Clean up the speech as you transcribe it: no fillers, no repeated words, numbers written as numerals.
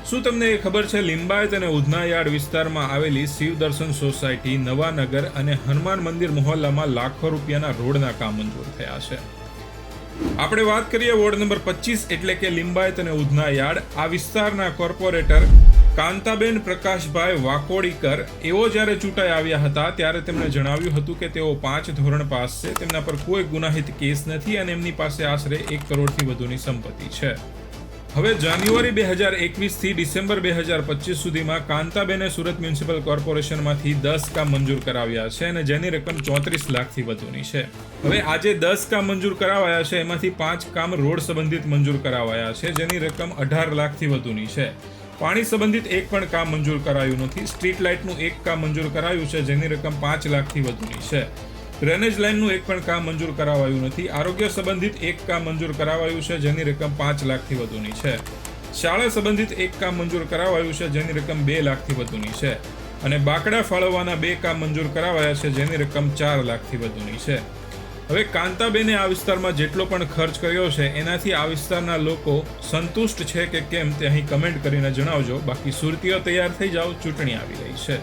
શું તમને એ ખબર છે લિંબાયત અને ઉધનાયાર્ડ વિસ્તારમાં આવેલી શિવ દર્શન સોસાયટી, નવાનગર અને હનુમાન મંદિર મોહલ્લામાં લાખો રૂપિયાના રોડના કામ મંજૂર થયા છે? આપણે વાત કરીએ વોર્ડ નંબર 25 એટલે કે લિંબાયત અને ઉધનાયાર્ડ. આ વિસ્તારના કોર્પોરેટર કાંતાબેન પ્રકાશભાઈ વાકોડીકર એઓ જ્યારે ચૂંટાઈ આવ્યા હતા ત્યારે તેમણે જણાવ્યું હતું કે તેઓ 5 ધોરણ પાસ છે, તેમના પર કોઈ ગુનાહિત કેસ નથી અને એમની પાસે આશરે 1 કરોડથી વધુની સંપત્તિ છે. હવે જાન્યુઆરી 2021 થી ડિસેમ્બર 2025 સુધીમાં કાંતાબેને સુરત મ્યુનિસિપલ કોર્પોરેશનમાંથી 10 કામ મંજૂર કરાવ્યા છે અને જેની રકમ 34 લાખથી વધુની છે. હવે આજે 10 કામ મંજૂર કરાવાયા છે, એમાંથી 5 કામ રોડ સંબંધિત મંજૂર કરાવાયા છે જેની રકમ 18 લાખથી વધુની છે. પાણી સંબંધિત એક પણ કામ મંજૂર કરાયું નથી. સ્ટ્રીટ લાઇટનું એક કામ મંજૂર કરાયું છે જેની રકમ 5 લાખથી વધુની છે. ડ્રેનેજ લાઇનનું એક પણ કામ મંજૂર કરાવાયું નથી. આરોગ્ય સંબંધિત એક કામ મંજૂર કરાવાયું છે જેની રકમ 5 લાખથી વધુની છે. શાળા સંબંધિત એક કામ મંજૂર કરાવાયું છે જેની રકમ 2 લાખથી વધુની છે. અને બાકડા ફાળવવાના 2 કામ મંજૂર કરાવાયા છે જેની રકમ 4 લાખથી વધુની છે. હવે કાંતાબેને આ વિસ્તારમાં જેટલો પણ ખર્ચ કર્યો છે એનાથી આ વિસ્તારના લોકો સંતુષ્ટ છે કે કેમ તે અહીં કમેન્ટ કરીને જણાવજો. બાકી સુરતીઓ તૈયાર થઈ જાઓ, ચૂંટણી આવી રહી છે.